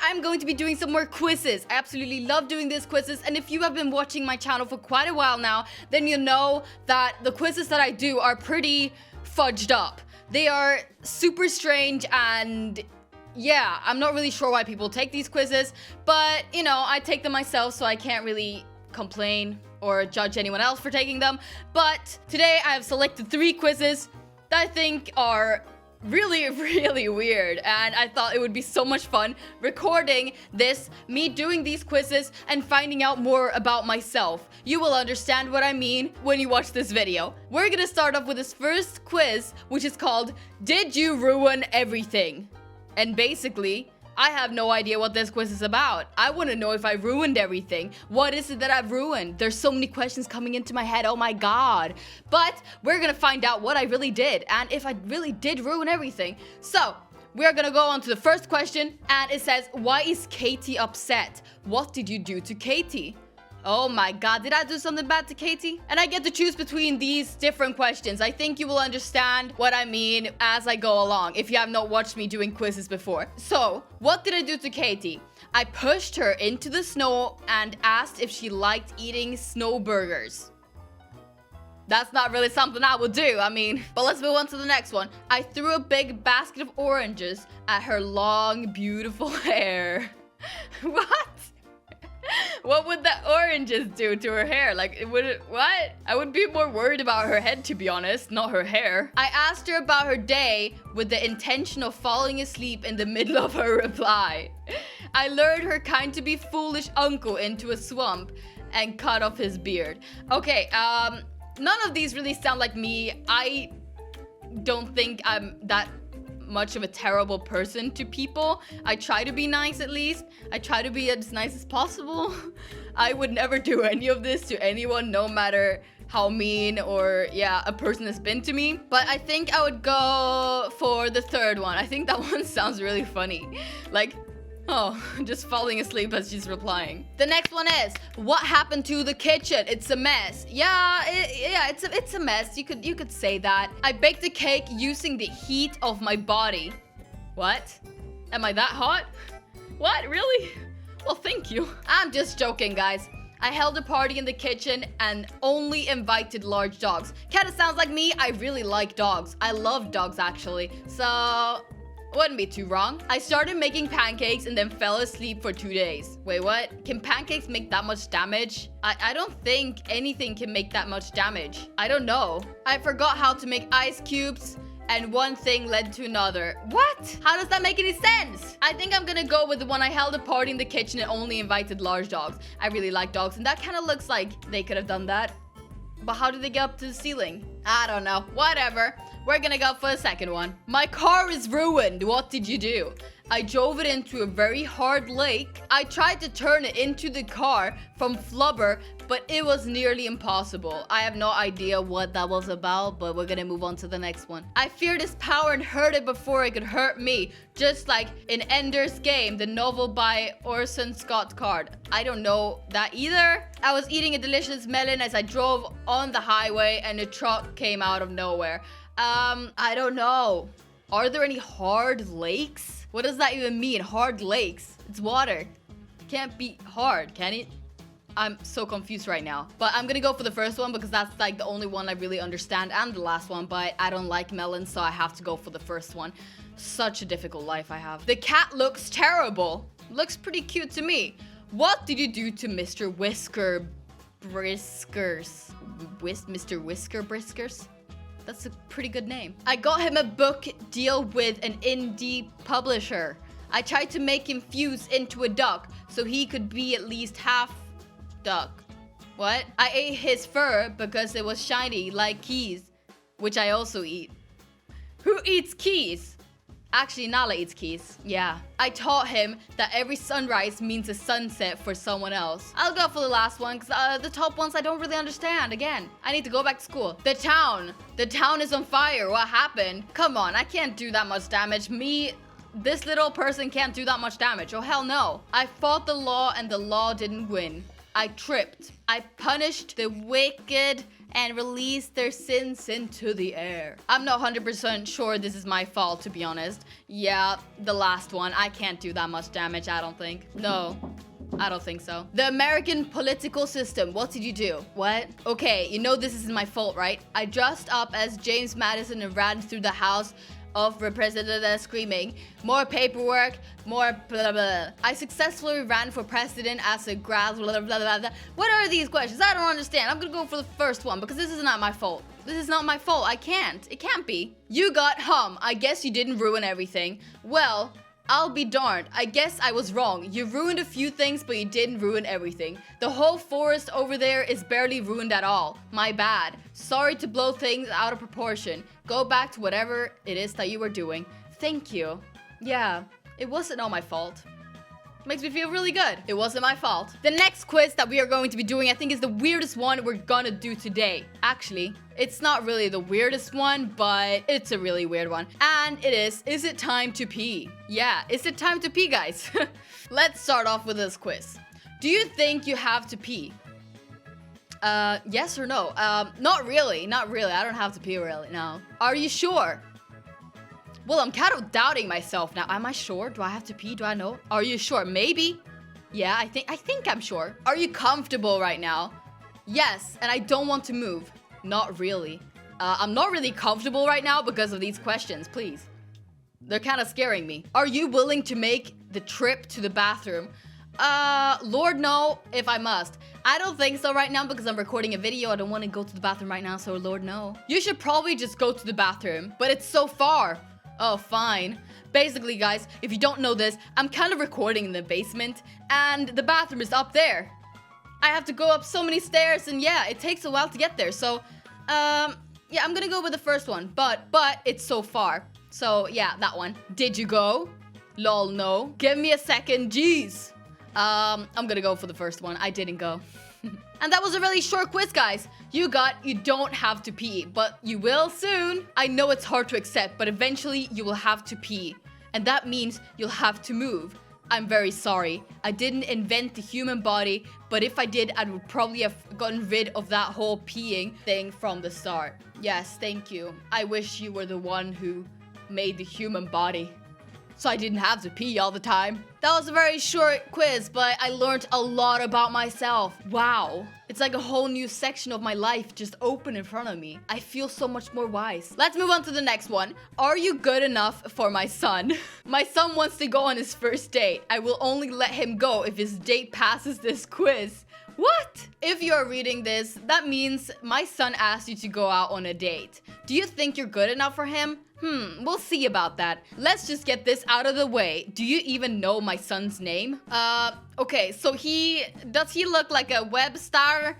I'm going to be doing some more quizzes. I absolutely love doing these quizzes, and if you have been watching my channel for quite a while now, then you know that the quizzes that I do are pretty fudged up. They are super strange, and yeah, I'm not really sure why people take these quizzes, but you know, I take them myself, so I can't really complain or judge anyone else for taking them. But today I have selected 3 quizzes that I think are really, really weird, and I thought it would be so much fun recording this, me doing these quizzes and finding out more about myself. You will understand what I mean when you watch this video. We're gonna start off with this first quiz, which is called Did You Ruin Everything? And basically, I have no idea what this quiz is about. I want to know if I ruined everything. What is it that I've ruined? There's so many questions coming into my head. Oh my god. But we're going to find out what I really did and if I really did ruin everything. So, we're going to go on to the first question, and it says, why is Katie upset? What did you do to Katie? Oh my god, did I do something bad to Katie? And I get to choose between these different questions. I think you will understand what I mean as I go along, if you have not watched me doing quizzes before. So, what did I do to Katie? I pushed her into the snow and asked if she liked eating snow burgers. That's not really something I would do, I mean. But let's move on to the next one. I threw a big basket of oranges at her long, beautiful hair. What? What would the oranges do to her hair? Like, what? I would be more worried about her head, to be honest, not her hair. I asked her about her day with the intention of falling asleep in the middle of her reply. I lured her kind to be foolish uncle into a swamp and cut off his beard. Okay, none of these really sound like me. I don't think I'm that much of a terrible person to people. I try to be nice, at least. I try to be as nice as possible. I would never do any of this to anyone, no matter how mean or yeah a person has been to me. But I think I would go for the third one. I think that one sounds really funny. Like, oh, just falling asleep as she's replying. The next one is, what happened to the kitchen? It's a mess. Yeah, it's a mess. You could say that. I baked a cake using the heat of my body. What? Am I that hot? What? Really? Well, thank you. I'm just joking, guys. I held a party in the kitchen and only invited large dogs. Kinda sounds like me. I really like dogs. I love dogs, actually. So wouldn't be too wrong. I started making pancakes and then fell asleep for 2 days. Wait, what? Can pancakes make that much damage? I don't think anything can make that much damage. I don't know. I forgot how to make ice cubes, and one thing led to another. What? How does that make any sense? I think I'm gonna go with the one I held a party in the kitchen and only invited large dogs. I really like dogs, and that kind of looks like they could have done that. But how did they get up to the ceiling? I don't know. Whatever. We're gonna go for the second one. My car is ruined. What did you do? I drove it into a very hard lake. I tried to turn it into the car from flubber, but it was nearly impossible. I have no idea what that was about, but we're gonna move on to the next one. I feared its power and hurt it before it could hurt me, just like in Ender's Game, the novel by Orson Scott Card. I don't know that either. I was eating a delicious melon as I drove on the highway and a truck came out of nowhere. I don't know. Are there any hard lakes? What does that even mean? Hard lakes? It's water. Can't be hard, can it? I'm so confused right now. But I'm gonna go for the first one because that's like the only one I really understand, and the last one, but I don't like melons, so I have to go for the first one. Such a difficult life I have. The cat looks terrible. Looks pretty cute to me. What did you do to Mr. Whisker Briskers? Mr. Whisker Briskers? That's a pretty good name. I got him a book deal with an indie publisher. I tried to make him fuse into a duck so he could be at least half duck. What? I ate his fur because it was shiny like keys, which I also eat. Who eats keys? Actually, Nala eats keys. Yeah. I taught him that every sunrise means a sunset for someone else. I'll go for the last one because the top ones I don't really understand. Again, I need to go back to school. The town. The town is on fire. What happened? Come on, I can't do that much damage. This little person can't do that much damage. Oh, hell no. I fought the law and the law didn't win. I tripped. I punished the wicked and release their sins into the air. I'm not 100% sure this is my fault, to be honest. Yeah, the last one. I can't do that much damage, I don't think. No. I don't think so. The American political system. What did you do? What? Okay, you know this isn't my fault, right? I dressed up as James Madison and ran through the House of Representatives screaming, more paperwork, more blah, blah. I successfully ran for president as a grad, blah, blah, blah, blah. What are these questions? I don't understand. I'm gonna go for the first one because this is not my fault. This is not my fault. I can't. It can't be. You got I guess you didn't ruin everything. Well, I'll be darned. I guess I was wrong. You ruined a few things, but you didn't ruin everything. The whole forest over there is barely ruined at all. My bad. Sorry to blow things out of proportion. Go back to whatever it is that you were doing. Thank you. Yeah, it wasn't all my fault. Makes me feel really good. It wasn't my fault. The next quiz that we are going to be doing, I think, is the weirdest one we're gonna do today. Actually, it's not really the weirdest one, but it's a really weird one. And it is it time to pee? Yeah, is it time to pee, guys? Let's start off with this quiz. Do you think you have to pee? Yes or no? Not really. Not really. I don't have to pee really, no. Are you sure? Well, I'm kind of doubting myself now. Am I sure? Do I have to pee? Do I know? Are you sure? Maybe. Yeah, I think I'm sure. Are you comfortable right now? Yes, and I don't want to move. Not really. I'm not really comfortable right now because of these questions, please. They're kind of scaring me. Are you willing to make the trip to the bathroom? Lord, no, if I must. I don't think so right now because I'm recording a video. I don't want to go to the bathroom right now, so Lord, no. You should probably just go to the bathroom, but it's so far. Oh, fine. Basically, guys, if you don't know this, I'm kind of recording in the basement, and the bathroom is up there. I have to go up so many stairs, and yeah, it takes a while to get there. So, yeah, I'm gonna go with the first one, but it's so far. So, yeah, that one. Did you go? Lol, no. Give me a second, jeez. I'm gonna go for the first one. I didn't go. And that was a really short quiz, guys. You don't have to pee, but you will soon. I know it's hard to accept, but eventually you will have to pee. And that means you'll have to move. I'm very sorry. I didn't invent the human body, but if I did, I would probably have gotten rid of that whole peeing thing from the start. Yes, thank you. I wish you were the one who made the human body, so I didn't have to pee all the time. That was a very short quiz, but I learned a lot about myself. Wow. It's like a whole new section of my life just open in front of me. I feel so much more wise. Let's move on to the next one. Are you good enough for my son? My son wants to go on his first date. I will only let him go if his date passes this quiz. What? If you're reading this, that means my son asked you to go out on a date. Do you think you're good enough for him? We'll see about that. Let's just get this out of the way. Do you even know my son's name? Okay, so does he look like a Webster,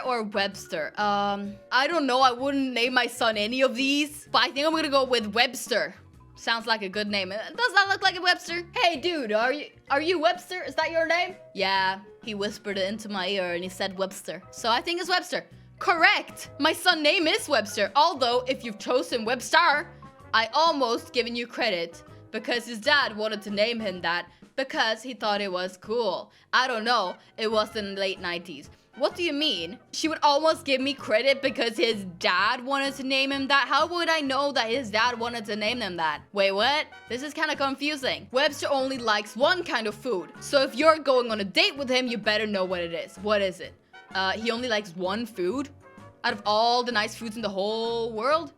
or Webster? I don't know. I wouldn't name my son any of these, but I think I'm gonna go with Webster. Sounds like a good name. Does that look like a Webster? Hey, dude, are you Webster? Is that your name? Yeah, he whispered it into my ear and he said Webster. So I think it's Webster. Correct! My son's name is Webster, although if you've chosen Webster, I almost given you credit because his dad wanted to name him that because he thought it was cool. I don't know, it was in the late 90s. What do you mean? She would almost give me credit because his dad wanted to name him that? How would I know that his dad wanted to name him that? Wait, what? This is kind of confusing. Webster only likes one kind of food, so if you're going on a date with him, you better know what it is. What is it? He only likes one food out of all the nice foods in the whole world?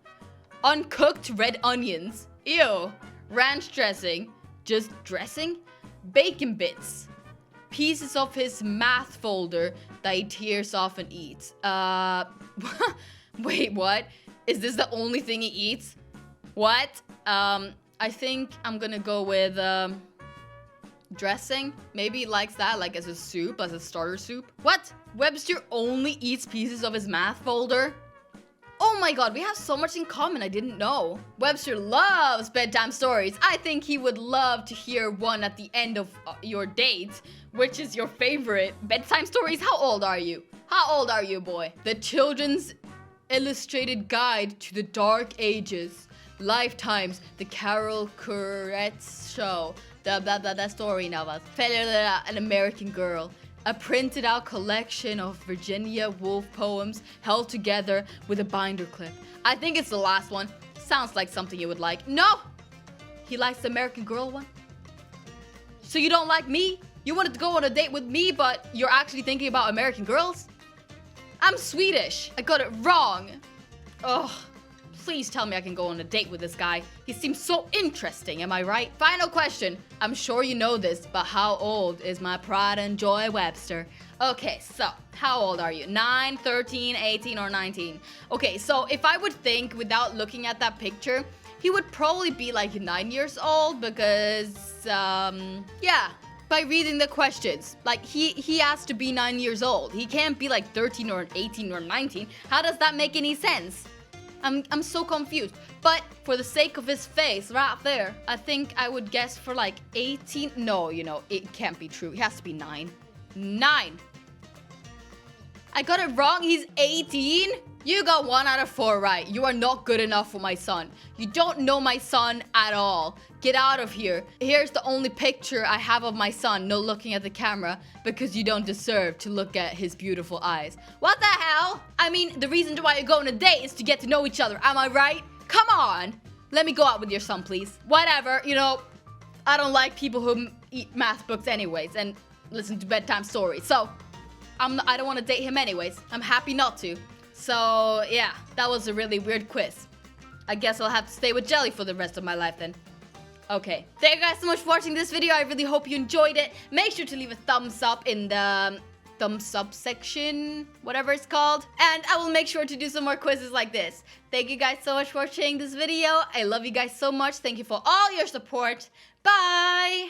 Uncooked red onions. Ew. Ranch dressing. Just dressing? Bacon bits. Pieces of his math folder that he tears off and eats. Wait, what? Is this the only thing he eats? What? I think I'm gonna go with, dressing. Maybe he likes that, like as a soup, as a starter soup. What? Webster only eats pieces of his math folder? Oh my god, we have so much in common, I didn't know. Webster loves bedtime stories. I think he would love to hear one at the end of your date. Which is your favorite bedtime stories? How old are you? How old are you, boy? The Children's Illustrated Guide to the Dark Ages. Lifetimes, The Carol Curetts Show. The story novels. An American Girl. A printed out collection of Virginia Woolf poems held together with a binder clip. I think it's the last one. Sounds like something you would like. No! He likes the American Girl one. So you don't like me? You wanted to go on a date with me, but you're actually thinking about American Girls? I'm Swedish. I got it wrong. Ugh. Please tell me I can go on a date with this guy. He seems so interesting, am I right? Final question. I'm sure you know this, but how old is my pride and joy Webster? Okay, so how old are you? 9, 13, 18, or 19? Okay, so if I would think without looking at that picture, he would probably be like 9 years old because, yeah. By reading the questions, like he has to be 9 years old. He can't be like 13 or 18 or 19. How does that make any sense? I'm so confused. But for the sake of his face right there, I think I would guess for like 18. No, you know, it can't be true. He has to be 9. 9. I got it wrong. He's 18. You got 1 out of 4 right. You are not good enough for my son. You don't know my son at all. Get out of here. Here's the only picture I have of my son, no looking at the camera, because you don't deserve to look at his beautiful eyes. What the hell? I mean, the reason why you go on a date is to get to know each other. Am I right? Come on. Let me go out with your son, please. Whatever, you know, I don't like people who eat math books anyways and listen to bedtime stories. So, I don't want to date him anyways. I'm happy not to. So, yeah, that was a really weird quiz. I guess I'll have to stay with Jelly for the rest of my life then. Okay, thank you guys so much for watching this video. I really hope you enjoyed it. Make sure to leave a thumbs up in the thumbs up section, whatever it's called. And I will make sure to do some more quizzes like this. Thank you guys so much for watching this video. I love you guys so much. Thank you for all your support. Bye!